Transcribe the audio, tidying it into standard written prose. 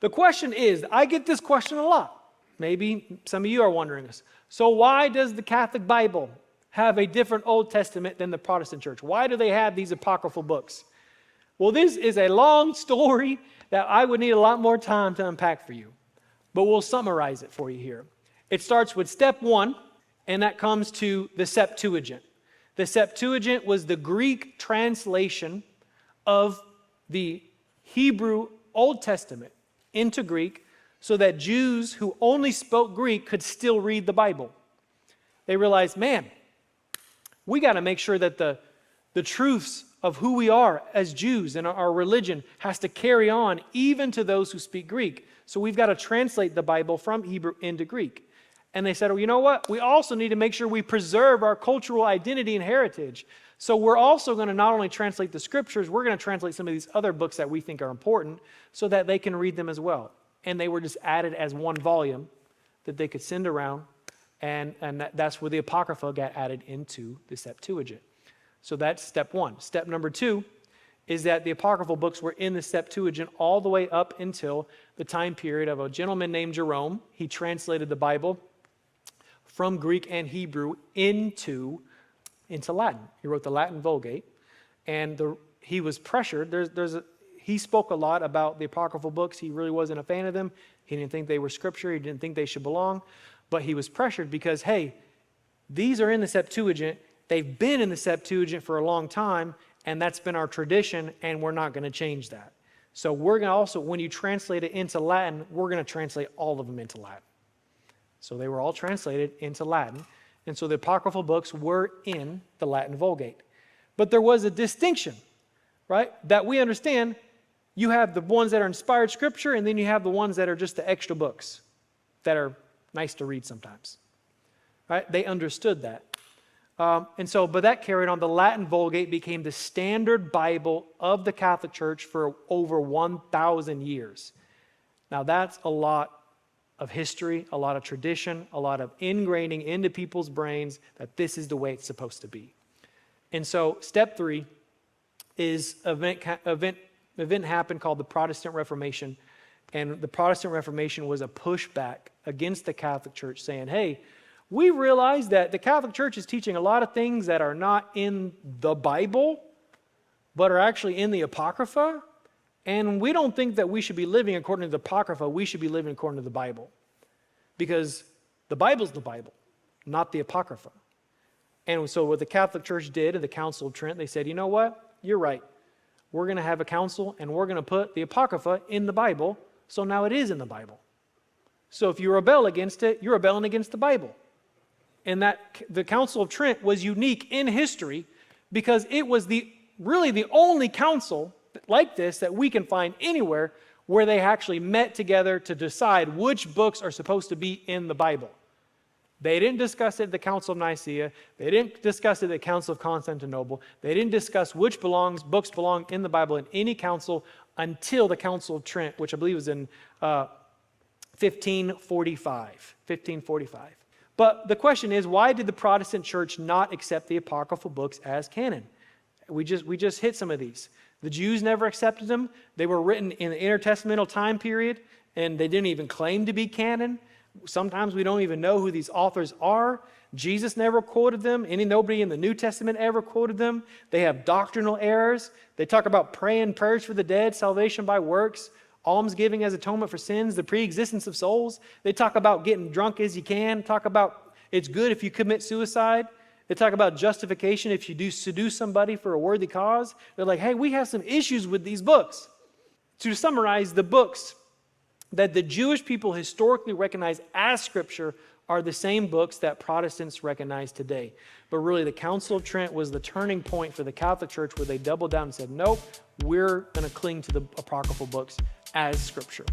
the question is, I get this question a lot. Maybe some of you are wondering this. So why does the Catholic Bible have a different Old Testament than the Protestant church? Why do they have these apocryphal books? Well, this is a long story that I would need a lot more time to unpack for you. But we'll summarize it for you here. It starts with step 1, and that comes to the Septuagint. The Septuagint was the Greek translation of the Hebrew Old Testament into Greek so that Jews who only spoke Greek could still read the Bible. They realized, man, we got to make sure that the truths of who we are as Jews and our religion has to carry on even to those who speak Greek. So we've got to translate the Bible from Hebrew into Greek. And they said, well, you know what? We also need to make sure we preserve our cultural identity and heritage. So we're also going to not only translate the scriptures, we're going to translate some of these other books that we think are important so that they can read them as well. And they were just added as one volume that they could send around. And that's where the Apocrypha got added into the Septuagint. So that's step 1. Step number 2 is that the apocryphal books were in the Septuagint all the way up until the time period of a gentleman named Jerome. He translated the Bible from Greek and Hebrew into Latin. He wrote the Latin Vulgate, and he was pressured. He spoke a lot about the apocryphal books. He really wasn't a fan of them. He didn't think they were scripture. He didn't think they should belong, but he was pressured because, hey, these are in the Septuagint. They've been in the Septuagint for a long time, and that's been our tradition, and we're not going to change that. So we're going to also, when you translate it into Latin, we're going to translate all of them into Latin. So they were all translated into Latin, and so the apocryphal books were in the Latin Vulgate. But there was a distinction, right, that we understand. You have the ones that are inspired scripture, and then you have the ones that are just the extra books that are nice to read sometimes. Right? They understood that. But that carried on. The Latin Vulgate became the standard Bible of the Catholic Church for over 1,000 years. Now that's a lot of history, a lot of tradition, a lot of ingraining into people's brains that this is the way it's supposed to be. And so step 3 is event happened called the Protestant Reformation. And the Protestant Reformation was a pushback against the Catholic Church saying, hey, we realize that the Catholic Church is teaching a lot of things that are not in the Bible, but are actually in the Apocrypha. And we don't think that we should be living according to the Apocrypha. We should be living according to the Bible. Because the Bible's the Bible, not the Apocrypha. And so what the Catholic Church did at the Council of Trent, they said, you know what? You're right. We're going to have a council, and we're going to put the Apocrypha in the Bible, so now it is in the Bible. So if you rebel against it, you're rebelling against the Bible. And that the Council of Trent was unique in history because it was really the only council like this that we can find anywhere where they actually met together to decide which books are supposed to be in the Bible. They didn't discuss it at the Council of Nicaea. They didn't discuss it at the Council of Constantinople. They didn't discuss which books belong in the Bible in any council until the Council of Trent, which I believe was in 1545. But the question is, why did the Protestant church not accept the apocryphal books as canon? We just hit some of these. The Jews never accepted them. They were written in the intertestamental time period, and they didn't even claim to be canon. Sometimes we don't even know who these authors are. Jesus never quoted them. Nobody in the New Testament ever quoted them. They have doctrinal errors. They talk about praying prayers for the dead, salvation by works, almsgiving as atonement for sins, the pre-existence of souls. They talk about getting drunk as you can, talk about it's good if you commit suicide. They talk about justification if you do seduce somebody for a worthy cause. They're like, hey, we have some issues with these books. To summarize, the books that the Jewish people historically recognize as scripture are the same books that Protestants recognize today. But really, the Council of Trent was the turning point for the Catholic Church where they doubled down and said, nope, we're going to cling to the apocryphal books as scripture.